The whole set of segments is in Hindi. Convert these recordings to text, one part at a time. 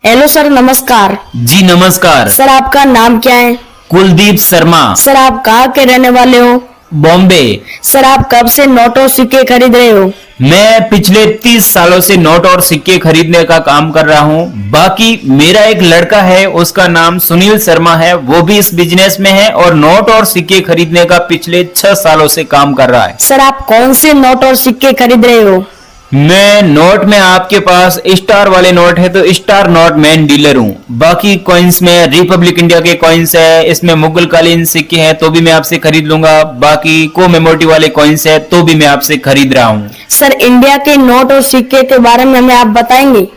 हेलो सर, नमस्कार। जी नमस्कार। सर, आपका नाम क्या है? कुलदीप शर्मा। सर, आप कहाँ के रहने वाले हो? बॉम्बे। सर, आप कब से नोट और सिक्के खरीद रहे हो? मैं पिछले 30 सालों से नोट और सिक्के खरीदने का काम कर रहा हूँ। बाकी मेरा एक लड़का है, उसका नाम सुनील शर्मा है, वो भी इस बिजनेस में है और नोट और सिक्के खरीदने का पिछले 6 सालों से काम कर रहा है। सर, आप कौन से नोट और सिक्के खरीद रहे हो? मैं नोट में आपके पास स्टार वाले नोट है तो स्टार नोट मैन डीलर हूँ। बाकी कॉइन्स में रिपब्लिक इंडिया के कॉइन्स है, इसमें मुगल कालीन सिक्के हैं तो भी मैं आपसे खरीद लूंगा। बाकी कोमेमोरेटिव वाले कॉइन्स है तो भी मैं आपसे खरीद रहा हूँ। सर, इंडिया के नोट और सिक्के के बारे में हमें आप बताएंगे?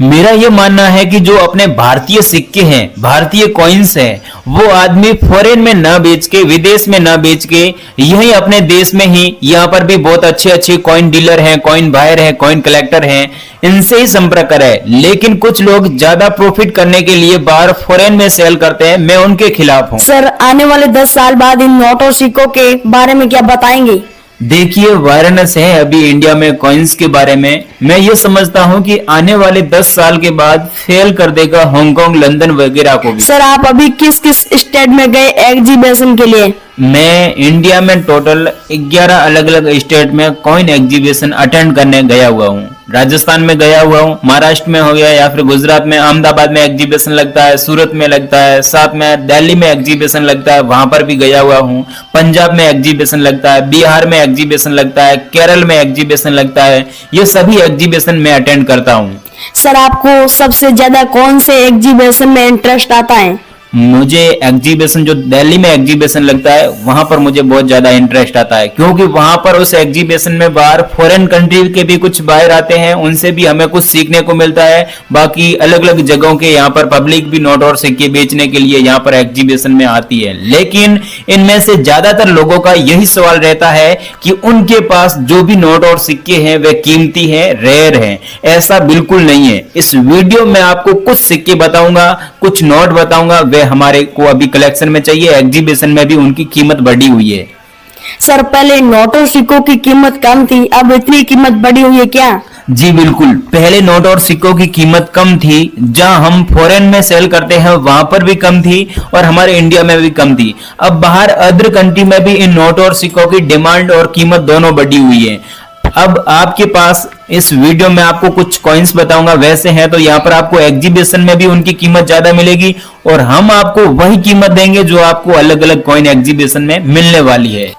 मेरा ये मानना है कि जो अपने भारतीय सिक्के हैं, भारतीय कॉइन्स हैं, वो आदमी फॉरेन में ना बेच के, विदेश में ना बेच के, यही अपने देश में ही, यहाँ पर भी बहुत अच्छे अच्छे कॉइन डीलर हैं, कॉइन बायर हैं, कॉइन कलेक्टर हैं, इनसे ही संपर्क करें। लेकिन कुछ लोग ज्यादा प्रॉफिट करने के लिए बाहर फॉरेन में सेल करते हैं, मैं उनके खिलाफ हूँ। सर, आने वाले 10 साल बाद इन नोट और सिक्कों के बारे में क्या बताएंगे? देखिए, वायरनेस है अभी इंडिया में कॉइन्स के बारे में। मैं ये समझता हूँ कि आने वाले 10 साल के बाद फेल कर देगा हांगकांग, लंदन वगैरह को भी। सर, आप अभी किस किस स्टेट में गए एग्जीबिशन के लिए? मैं इंडिया में टोटल 11 अलग अलग स्टेट में कॉइन एग्जीबिशन अटेंड करने गया हुआ हूँ। राजस्थान में गया हुआ हूँ, महाराष्ट्र में हो गया, या फिर गुजरात में अहमदाबाद में एग्जीबिशन लगता है, सूरत में लगता है, साथ में दिल्ली में एग्जीबिशन लगता है, वहां पर भी गया हुआ हूँ। पंजाब में एग्जीबिशन लगता है, बिहार में एग्जीबिशन लगता है, केरल में एग्जीबिशन लगता है। ये सभी एग्जीबिशन मैं अटेंड करता हूँ। सर, आपको सबसे ज्यादा कौन से एग्जीबिशन में इंटरेस्ट आता है? मुझे एग्जीबिशन, जो दिल्ली में एग्जीबिशन लगता है, वहां पर मुझे बहुत ज्यादा इंटरेस्ट आता है, क्योंकि वहां पर उस एग्जीबिशन में बाहर फॉरेन कंट्री के भी कुछ बाहर आते हैं, उनसे भी हमें कुछ सीखने को मिलता है। बाकी अलग अलग जगहों के यहाँ पर पब्लिक भी नोट और सिक्के बेचने के लिए यहाँ पर एग्जीबिशन में आती है। लेकिन इनमें से ज्यादातर लोगों का यही सवाल रहता है कि उनके पास जो भी नोट और सिक्के हैं वे कीमती हैं, रेयर हैं। ऐसा बिल्कुल नहीं है। इस वीडियो में आपको कुछ सिक्के बताऊंगा, कुछ नोट बताऊंगा, वे हमारे को अभी कलेक्शन में चाहिए। एग्जीबिशन में भी उनकी कीमत बढ़ी हुई है। सर, पहले नोट और सिक्कों की कीमत कम थी, अब इतनी कीमत बढ़ी हुई है क्या? जी बिल्कुल, पहले नोट और सिक्कों की कीमत कम थी, जहां हम फॉरेन में सेल करते हैं वहां पर भी कम थी और हमारे इंडिया में भी कम थी। अब बाहर अदर कंट्री में भी इन नोट और सिक्कों की डिमांड और कीमत दोनों बढ़ी हुई है। अब आपके पास इस वीडियो में आपको कुछ कॉइन्स बताऊंगा, वैसे हैं तो यहाँ पर आपको एग्जीबिशन में भी उनकी कीमत ज्यादा मिलेगी और हम आपको वही कीमत देंगे जो आपको अलग अलग कॉइन एग्जीबिशन में मिलने वाली है।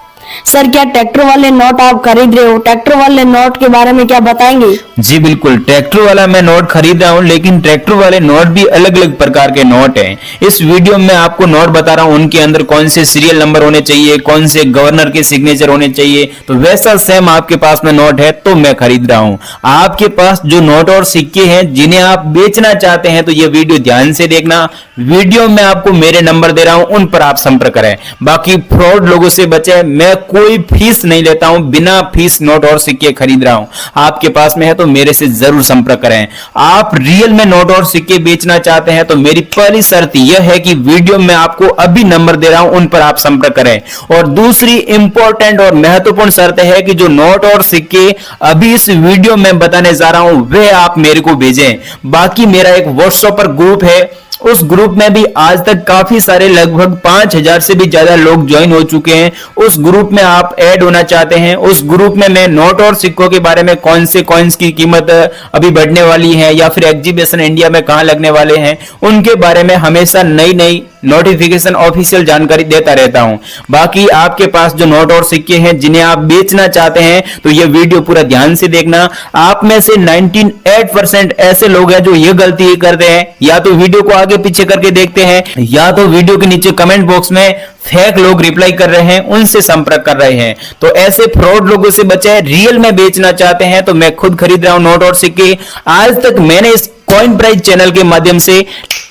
सर, क्या ट्रैक्टर वाले नोट आप खरीद रहे हो? ट्रैक्टर वाले नोट के बारे में क्या बताएंगे? जी बिल्कुल, ट्रैक्टर वाला मैं नोट खरीद रहा हूँ, लेकिन ट्रैक्टर वाले नोट भी अलग अलग प्रकार के नोट हैं। इस वीडियो में आपको नोट बता रहा हूँ, उनके अंदर कौन से सीरियल नंबर होने चाहिए, कौन से गवर्नर के सिग्नेचर होने चाहिए, तो वैसा सेम आपके पास में नोट है तो मैं खरीद रहा हूँ। आपके पास जो नोट और सिक्के हैं जिन्हें आप बेचना चाहते हैं तो ये वीडियो ध्यान से देखना। वीडियो में आपको मेरे नंबर दे रहा हूँ, उन पर आप संपर्क करें। बाकी फ्रॉड लोगों से बचे। मैं कोई फीस नहीं लेता हूं, बिना फीस नोट और सिक्के खरीद रहा हूं। आपके पास में है तो मेरे से जरूर संपर्क करें। आप रियल में नोट और सिक्के बेचना चाहते हैं तो मेरी पहली शर्त यह है कि वीडियो में आपको अभी नंबर दे रहा हूं, उन पर आप संपर्क करें। और दूसरी इंपॉर्टेंट और महत्वपूर्ण शर्त है कि जो नोट और सिक्के अभी इस वीडियो में बताने जा रहा हूं वे आप मेरे को भेजें। बाकी मेरा एक व्हाट्सएप पर ग्रुप है, उस ग्रुप में भी आज तक काफी सारे लगभग 5000 से भी ज्यादा लोग ज्वाइन हो चुके हैं। उस ग्रुप में आप ऐड होना चाहते हैं, उस ग्रुप में मैं नोट और सिक्कों के बारे में, कौन से कॉइन्स की कीमत अभी बढ़ने वाली है या फिर एग्जीबिशन इंडिया में कहां लगने वाले हैं, उनके बारे में हमेशा नई नई नोटिफिकेशन ऑफिशियल जानकारी देता रहता हूं। बाकी आपके पास जो नोट और सिक्के हैं जिन्हें आप बेचना चाहते हैं तो ये वीडियो पूरा ध्यान से देखना। आप में से 98% ऐसे लोग हैं जो ये गलती करते हैं, या तो वीडियो को आगे पीछे करके देखते हैं या तो वीडियो के नीचे कमेंट बॉक्स में फेक लोग रिप्लाई कर रहे हैं, उनसे संपर्क कर रहे हैं। तो ऐसे फ्रॉड लोगों से बचे। रियल में बेचना चाहते हैं तो मैं खुद खरीद रहा हूं नोट और सिक्के। आज तक मैंने इस कॉइन प्राइस चैनल के माध्यम से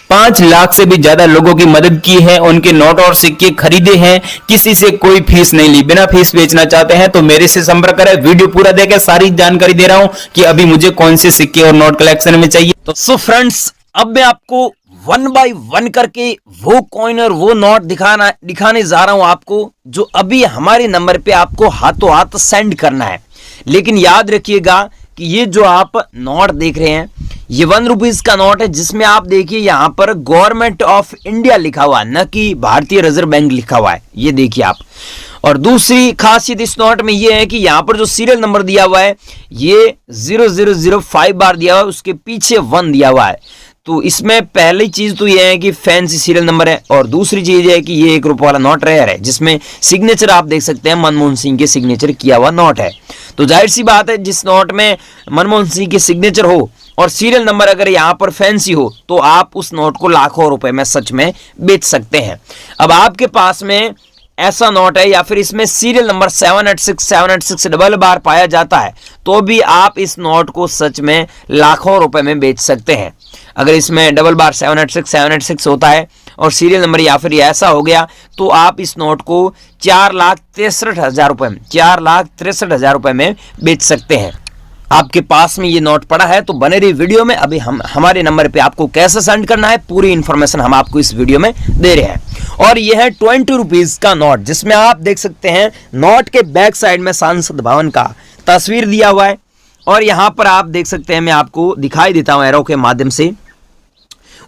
5 लाख से भी ज्यादा लोगों की मदद की है, उनके नोट और सिक्के खरीदे हैं, किसी से कोई फीस नहीं ली। बिना फीस बेचना चाहते हैं तो मेरे से संपर्क करें। वीडियो पूरा देखें, सारी जानकारी दे रहा हूं कि अभी मुझे कौन से सिक्के और नोट कलेक्शन में चाहिए। तो सो फ्रेंड्स, अब मैं आपको 1 बाय 1 करके वो कॉइन और वो नोट दिखाने जा रहा हूं आपको, जो अभी हमारे नंबर पे आपको हाथों हाथ सेंड करना है। लेकिन याद रखिएगा कि ये जो आप नोट देख रहे हैं ये 1 रुपीज का नोट है, जिसमें आप देखिए यहाँ पर गवर्नमेंट ऑफ इंडिया लिखा हुआ है, न कि भारतीय रिजर्व बैंक लिखा हुआ है। ये देखिए आप। और दूसरी खासियत इस नोट में ये है कि यहाँ पर जो सीरियल नंबर दिया हुआ है ये 0005 बार दिया हुआ है, उसके पीछे 1 दिया हुआ है। तो इसमें पहली चीज तो ये है कि फैंसी सीरियल नंबर है, और दूसरी चीज है कि ये 1 रुपये वाला नोट रेयर है, जिसमें सिग्नेचर आप देख सकते हैं मनमोहन सिंह के सिग्नेचर किया हुआ नोट है। तो जाहिर सी बात है जिस नोट में मनमोहन सिंह के सिग्नेचर हो और सीरियल नंबर अगर यहाँ पर फैंसी हो तो आप उस नोट को लाखों रुपए में सच में बेच सकते हैं। अब आपके पास में ऐसा नोट है या फिर इसमें सीरियल नंबर 786 डबल बार पाया जाता है तो भी आप इस नोट को सच में लाखों रुपए में बेच सकते हैं। अगर इसमें डबल बार 786 होता है और सीरियल नंबर या फिर ऐसा हो गया तो आप इस नोट को 4,63,000 रुपए में 4,63,000 रुपए में बेच सकते हैं। आपके पास में ये नोट पड़ा है तो बने रही वीडियो में। अभी हम हमारे नंबर पे आपको कैसे सेंड करना है पूरी इंफॉर्मेशन हम आपको इस वीडियो में दे रहे हैं। और ये है 20 रुपीज का नोट, जिसमें आप देख सकते हैं नोट के बैक साइड में सांसद भवन का तस्वीर दिया हुआ है। और यहाँ पर आप देख सकते हैं, मैं आपको दिखाई देता हूँ एरो के माध्यम से,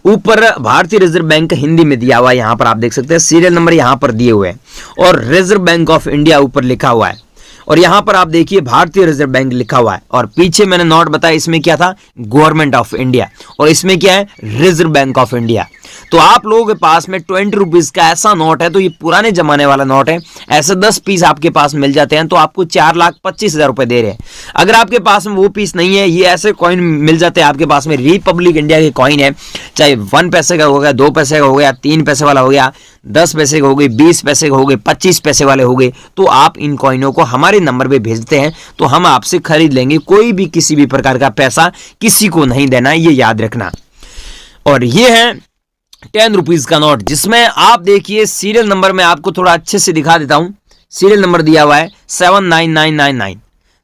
ऊपर भारतीय रिजर्व बैंक हिंदी में दिया हुआ है। यहाँ पर आप देख सकते हैं सीरियल नंबर यहाँ पर दिए हुए हैं और रिजर्व बैंक ऑफ इंडिया ऊपर लिखा हुआ है। और यहाँ पर आप देखिए भारतीय रिजर्व बैंक लिखा हुआ है और पीछे मैंने नोट बताया इसमें क्या था, गवर्नमेंट ऑफ इंडिया, और इसमें क्या है, रिजर्व बैंक ऑफ इंडिया। तो आप लोगों के पास में 20 रुपीज का ऐसा नोट है तो ये पुराने जमाने वाला नोट है, ऐसे 10 पीस आपके पास मिल जाते हैं तो आपको 4,25,000 रुपए दे रहे हैं। अगर आपके पास में वो पीस नहीं है, ये ऐसे कॉइन मिल जाते हैं आपके पास में, रिपब्लिक इंडिया के कॉइन है, चाहे 1 पैसे का हो गया, 2 पैसे का हो गया, 3 पैसे वाला हो गया, 10 पैसे का हो गए, 20 पैसे का हो गए, 25 पैसे वाले हो गए, तो आप इन कॉइनों को हमारे नंबर पे भेजते हैं तो हम आपसे खरीद लेंगे। कोई भी किसी भी प्रकार का पैसा किसी को नहीं देना, ये याद रखना। और ये है 10 रुपीज का नोट, जिसमें आप देखिए सीरियल नंबर में आपको थोड़ा अच्छे से दिखा देता हूं। सीरियल नंबर दिया हुआ है 79999,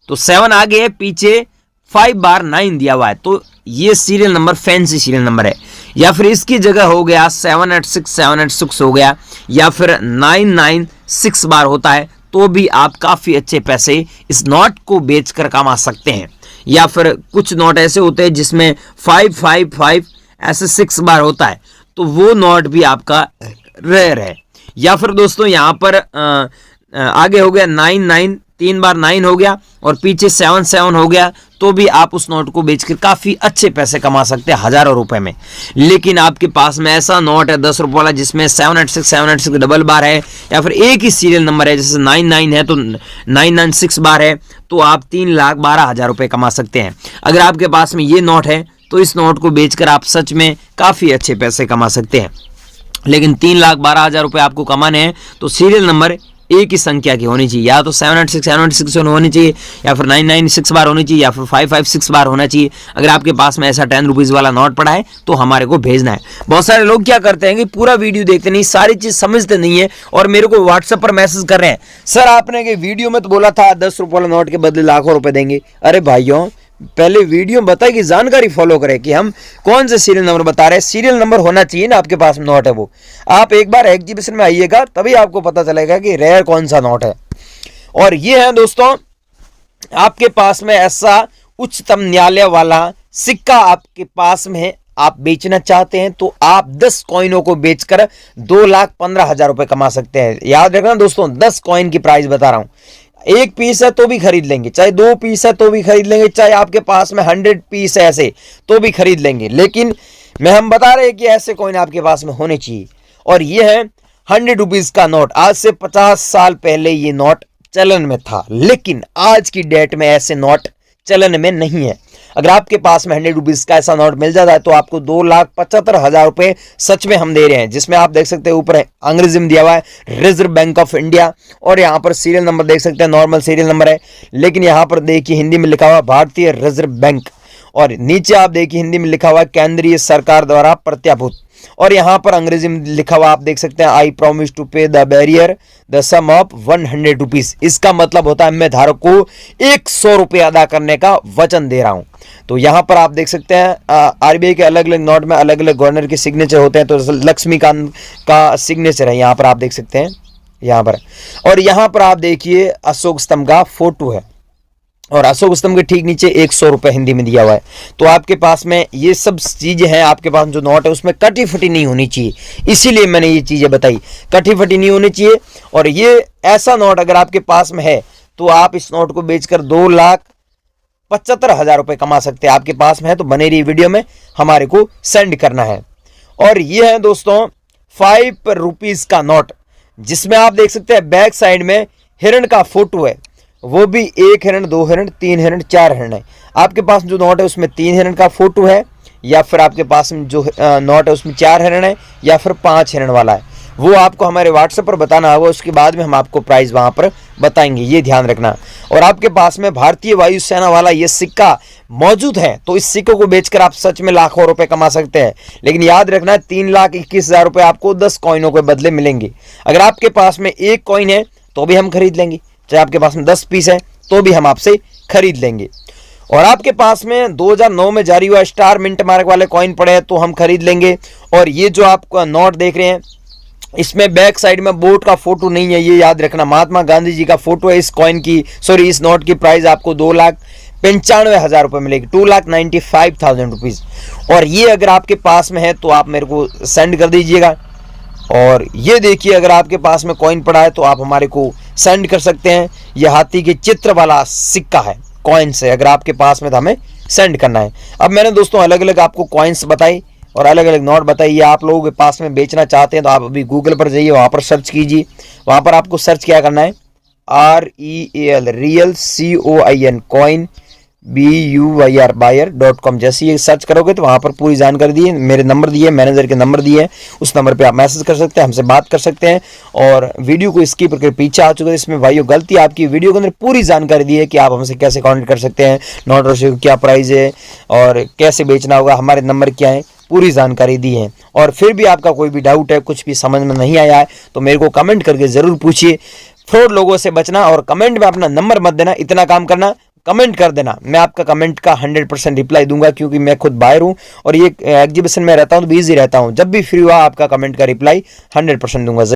तो 7 आगे है, पीछे 5 बार 9 दिया हुआ है, तो ये serial number fancy serial number है। या फिर इसकी जगह हो गया 786 हो गया, या फिर 996 बार होता है तो भी आप काफी अच्छे पैसे इस नोट को बेचकर कमा सकते हैं। या फिर कुछ नोट ऐसे होते हैं जिसमें 555 ऐसे 6 बार होता है तो वो नोट भी आपका रेयर है। या फिर दोस्तों यहाँ पर आगे हो गया 99, 3 बार 9 हो गया और पीछे 77 हो गया तो भी आप उस नोट को बेचकर काफी अच्छे पैसे कमा सकते हैं, हजारों रुपए में। लेकिन आपके पास में ऐसा नोट है 10 रुपये वाला जिसमें 786 डबल बार है, या फिर एक ही सीरियल नंबर है, जैसे 99 है तो 996 बार है, तो आप 3,12,000 रुपए कमा सकते हैं। अगर आपके पास में ये नोट है तो इस नोट को बेचकर आप सच में काफी अच्छे पैसे कमा सकते हैं। लेकिन 3,12,000 रुपए आपको कमाने हैं तो सीरियल नंबर एक ही संख्या की होनी चाहिए, या तो 786 होनी चाहिए, या फिर 996 बार होनी चाहिए, या फिर 556 बार होना चाहिए। अगर आपके पास में ऐसा 10 रुपीज वाला नोट पड़ा है तो हमारे को भेजना है। बहुत सारे लोग क्या करते हैं कि पूरा वीडियो देखते नहीं, सारी चीज समझते नहीं है और मेरे को व्हाट्सएप पर मैसेज कर रहे हैं, सर आपने कि वीडियो में तो बोला था 10 रुपये वाला नोट के बदले लाखों रुपए देंगे। अरे भाइयों, पहले वीडियो बताए कि जानकारी फॉलो करें कि हम कौन से सीरियल नंबर बता रहे हैं। सीरियल नंबर होना चाहिए ना आपके पास नोट है वो। आप एक बार एग्जीबिशन में आइएगा तभी आपको पता चलेगा कि रेयर कौन सा नोट है। और ये है दोस्तों, आपके पास में ऐसा उच्चतम न्यायालय वाला सिक्का आपके पास में है, आप बेचना चाहते हैं तो आप 10 कॉइनों को बेचकर 2,15,000 रुपए कमा सकते हैं। याद रखना दोस्तों, 10 कॉइन की प्राइस बता रहा हूं। 1 पीस है तो भी खरीद लेंगे, चाहे 2 पीस है तो भी खरीद लेंगे, चाहे आपके पास में 100 पीस है ऐसे तो भी खरीद लेंगे। लेकिन हम बता रहे हैं कि ऐसे कॉइन आपके पास में होने चाहिए। और ये है 100 रुपीज का नोट। आज से 50 साल पहले ये नोट चलन में था, लेकिन आज की डेट में ऐसे नोट चलन में नहीं है। अगर आपके पास में 100 रुपीज का ऐसा नोट मिल जाता है तो आपको 2,75,000 रुपए सच में हम दे रहे हैं, जिसमें आप देख सकते हैं ऊपर अंग्रेजी में दिया हुआ है रिजर्व बैंक ऑफ इंडिया, और यहाँ पर सीरियल नंबर देख सकते हैं, नॉर्मल सीरियल नंबर है, लेकिन यहाँ पर देखिए हिंदी में लिखा हुआ भारतीय रिजर्व बैंक, और नीचे आप देखिए हिंदी में लिखा हुआ केंद्रीय सरकार द्वारा प्रत्याभूत, और यहाँ पर अंग्रेजी में लिखा हुआ आप देख सकते हैं I promise to pay the bearer the sum of 100 rupees. इसका मतलब होता है मैं धारक को 100 रुपये अदा करने का वचन दे रहा हूं। तो यहाँ पर आप देख सकते हैं आरबीआई के अलग अलग नोट में अलग अलग गवर्नर के सिग्नेचर होते हैं, तो लक्ष्मीकांत का सिग्नेचर है यहाँ पर आप देख सकते हैं यहाँ पर। और यहाँ पर आप देखिए अशोक स्तंभ का फोटो है, और अशोक स्तंभ के ठीक नीचे 100 रुपए हिंदी में दिया हुआ है। तो आपके पास में ये सब चीजें हैं, आपके पास जो नोट है उसमें कटी फटी नहीं होनी चाहिए, इसीलिए मैंने ये चीजें बताई, कटी फटी नहीं होनी चाहिए। और ये ऐसा नोट अगर आपके पास में है तो आप इस नोट को बेचकर 2,75,000 रुपए कमा सकते हैं। आपके पास में है तो बने रही वीडियो में, हमारे को सेंड करना है। और ये है दोस्तों 5 रुपीज का नोट, जिसमें आप देख सकते हैं बैक साइड में हिरण का फोटो है, वो भी 1 हिरण, 2 हिरण, 3 हिरण, 4 हिरण है। आपके पास जो नोट है उसमें 3 हिरण का फोटो है, या फिर आपके पास में जो नोट है उसमें 4 हिरण है, या फिर 5 हिरण वाला है, वो आपको हमारे व्हाट्सएप पर बताना होगा। उसके बाद में हम आपको प्राइस वहां पर बताएंगे, ये ध्यान रखना। और आपके पास में भारतीय वायुसेना वाला ये सिक्का मौजूद है तो इस सिक्के को बेचकर आप सच में लाखों रुपए कमा सकते हैं। लेकिन याद रखना 3,21,000 रुपए आपको 10 कॉइनों के बदले मिलेंगे। अगर आपके पास में 1 कॉइन है तो भी हम खरीद लेंगे, चाहे आपके पास में 10 पीस है तो भी हम आपसे खरीद लेंगे। और आपके पास में 2009 में जारी हुआ स्टार मिंट मार्क वाले कॉइन पड़े हैं तो हम खरीद लेंगे। और ये जो आप नोट देख रहे हैं इसमें बैक साइड में बोट का फोटो नहीं है, ये याद रखना, महात्मा गांधी जी का फोटो है। इस कॉइन की इस नोट की प्राइस आपको 2,95,000 रुपए मिलेगी, 2,95,000 रुपीज। और ये अगर आपके पास में है तो आप मेरे को सेंड कर दीजिएगा। और ये देखिए अगर आपके पास में कॉइन पड़ा है तो आप हमारे को सेंड कर सकते हैं। यह हाथी के चित्र वाला सिक्का है कॉइन से, अगर आपके पास में तो हमें सेंड करना है। अब मैंने दोस्तों अलग अलग आपको कॉइन्स बताई और अलग अलग नोट बताइए। आप लोगों के पास में बेचना चाहते हैं तो आप अभी गूगल पर जाइए, वहाँ पर सर्च कीजिए। वहाँ पर आपको सर्च क्या करना है, REAL real COIN coin BUYR.com। जैसे ये सर्च करोगे तो वहाँ पर पूरी जानकारी दी है, मेरे नंबर दिए, मैनेजर के नंबर दिए हैं, उस नंबर पे आप मैसेज कर सकते हैं, हमसे बात कर सकते हैं। और वीडियो को स्किप करके पीछे आ चुके हैं, इसमें भाइयों गलती आपकी, वीडियो के अंदर पूरी जानकारी दी है कि आप हमसे कैसे कॉन्टेक्ट कर सकते हैं, नोट रोशे को क्या प्राइस है और कैसे बेचना होगा, हमारे नंबर क्या है, पूरी जानकारी दी है। और फिर भी आपका कोई भी डाउट है, कुछ भी समझ में नहीं आया है तो मेरे को कमेंट करके ज़रूर पूछिए। फ्रॉड लोगों से बचना और कमेंट में अपना नंबर मत देना, इतना काम करना, कमेंट कर देना। मैं आपका कमेंट का 100% रिप्लाई दूंगा, क्योंकि मैं खुद बाहर हूं और ये एग्जीबिशन में रहता हूं तो बिजी रहता हूं। जब भी फ्री हुआ आपका कमेंट का रिप्लाई 100% दूंगा।